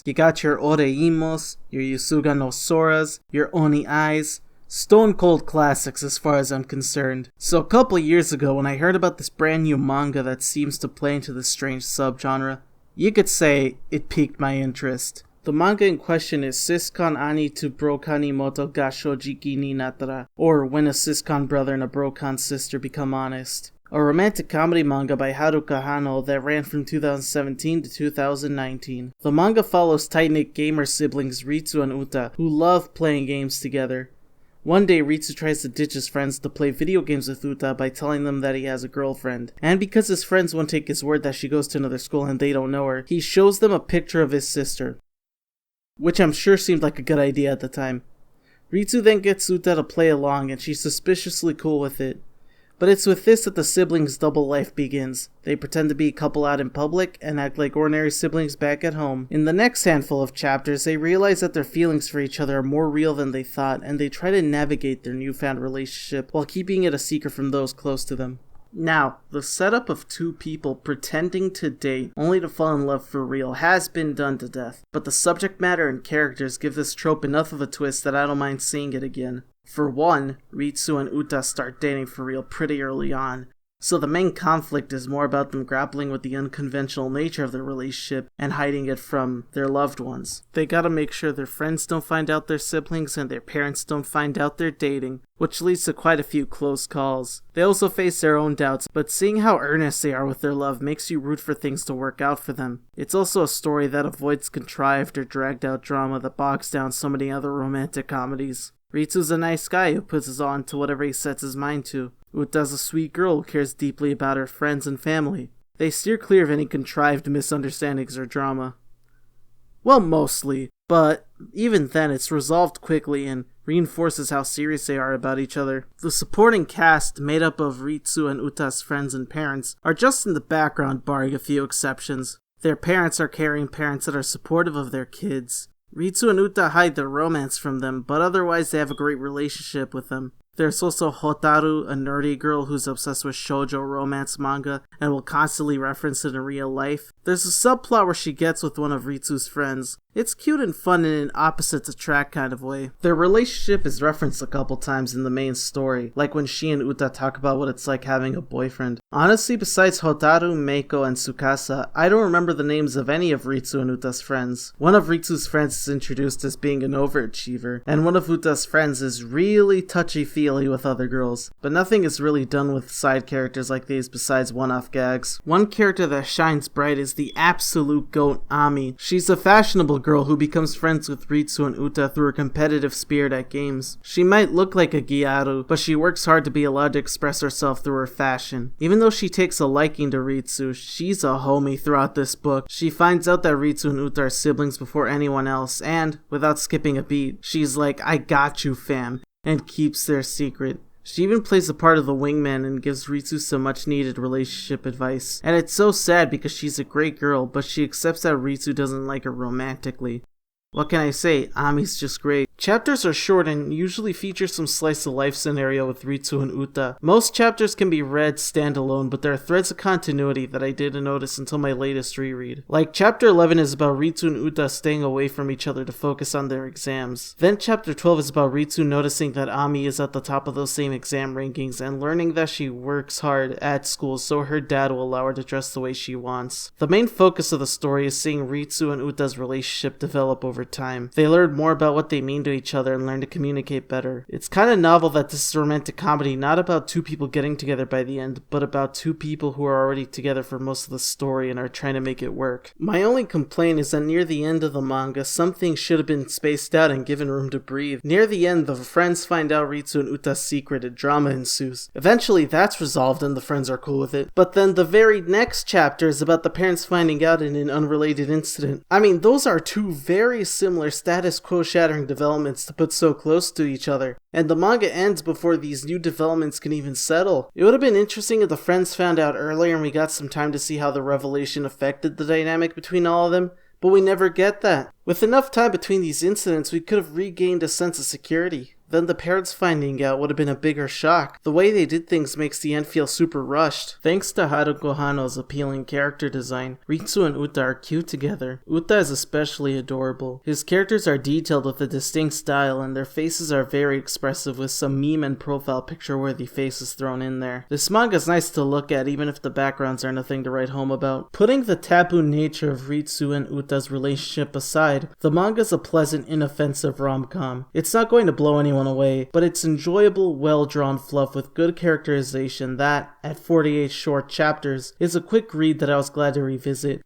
You got your Oreimos, your Yusuga no Soras, your Oni Eyes. Stone cold classics as far as I'm concerned. So a couple years ago when I heard about this brand new manga that seems to play into this strange subgenre, you could say it piqued my interest. The manga in question is Siscon Ani to Brocon Moto ga Shojiki ni Natara, or When a Siscon Brother and a Brocon Sister Become Honest. A romantic comedy manga by Haruka Hano that ran from 2017 to 2019. The manga follows tight-knit gamer siblings Ritsu and Uta, who love playing games together. One day, Ritsu tries to ditch his friends to play video games with Uta by telling them that he has a girlfriend. And because his friends won't take his word that she goes to another school and they don't know her, he shows them a picture of his sister. Which I'm sure seemed like a good idea at the time. Ritsu then gets Uta to play along and she's suspiciously cool with it. But it's with this that the siblings' double life begins. They pretend to be a couple out in public and act like ordinary siblings back at home. In the next handful of chapters, they realize that their feelings for each other are more real than they thought, and they try to navigate their newfound relationship while keeping it a secret from those close to them. Now, the setup of two people pretending to date only to fall in love for real has been done to death, but the subject matter and characters give this trope enough of a twist that I don't mind seeing it again. For one, Ritsu and Uta start dating for real pretty early on, so the main conflict is more about them grappling with the unconventional nature of their relationship and hiding it from their loved ones. They gotta make sure their friends don't find out they're siblings and their parents don't find out they're dating, which leads to quite a few close calls. They also face their own doubts, but seeing how earnest they are with their love makes you root for things to work out for them. It's also a story that avoids contrived or dragged out drama that bogs down so many other romantic comedies. Ritsu's a nice guy who puts his all into whatever he sets his mind to. Uta's a sweet girl who cares deeply about her friends and family. They steer clear of any contrived misunderstandings or drama. Well, mostly, but even then it's resolved quickly and reinforces how serious they are about each other. The supporting cast, made up of Ritsu and Uta's friends and parents, are just in the background barring a few exceptions. Their parents are caring parents that are supportive of their kids. Ritsu and Uta hide their romance from them, but otherwise they have a great relationship with them. There's also Hotaru, a nerdy girl who's obsessed with shoujo romance manga and will constantly reference it in real life. There's a subplot where she gets with one of Ritsu's friends. It's cute and fun in an opposites-attract kind of way. Their relationship is referenced a couple times in the main story, like when she and Uta talk about what it's like having a boyfriend. Honestly, besides Hotaru, Meiko, and Tsukasa, I don't remember the names of any of Ritsu and Uta's friends. One of Ritsu's friends is introduced as being an overachiever, and one of Uta's friends is really touchy-feely with other girls, but nothing is really done with side characters like these besides one-off gags. One character that shines bright is the absolute goat Ami. She's a fashionable girl who becomes friends with Ritsu and Uta through her competitive spirit at games. She might look like a Gyaru, but she works hard to be allowed to express herself through her fashion. Even though she takes a liking to Ritsu, she's a homie throughout this book. She finds out that Ritsu and Uta are siblings before anyone else, and, without skipping a beat, she's like, "I got you, fam," and keeps their secret. She even plays the part of the wingman and gives Ritsu some much needed relationship advice. And it's so sad because she's a great girl, but she accepts that Ritsu doesn't like her romantically. What can I say? Ami's just great. Chapters are short and usually feature some slice of life scenario with Ritsu and Uta. Most chapters can be read standalone, but there are threads of continuity that I didn't notice until my latest reread. Like, chapter 11 is about Ritsu and Uta staying away from each other to focus on their exams. Then chapter 12 is about Ritsu noticing that Ami is at the top of those same exam rankings and learning that she works hard at school so her dad will allow her to dress the way she wants. The main focus of the story is seeing Ritsu and Uta's relationship develop over time. They learn more about what they mean to each other and learn to communicate better. It's kind of novel that this is a romantic comedy not about two people getting together by the end, but about two people who are already together for most of the story and are trying to make it work. My only complaint is that near the end of the manga, some things should have been spaced out and given room to breathe. Near the end, the friends find out Ritsu and Uta's secret and drama ensues. Eventually, that's resolved and the friends are cool with it. But then the very next chapter is about the parents finding out in an unrelated incident. I mean, those are two very similar status quo shattering developments to put so close to each other, and the manga ends before these new developments can even settle. It would have been interesting if the friends found out earlier and we got some time to see how the revelation affected the dynamic between all of them, but we never get that. With enough time between these incidents, we could have regained a sense of security. then the parents finding out would have been a bigger shock. The way they did things makes the end feel super rushed. Thanks to Haruko Hano's appealing character design, Ritsu and Uta are cute together. Uta is especially adorable. His characters are detailed with a distinct style, and their faces are very expressive with some meme and profile picture-worthy faces thrown in there. This manga is nice to look at even if the backgrounds are nothing to write home about. Putting the taboo nature of Ritsu and Uta's relationship aside, the manga is a pleasant, inoffensive rom-com. It's not going to blow anyone away, but it's enjoyable, well-drawn fluff with good characterization that, at 48 short chapters, is a quick read that I was glad to revisit.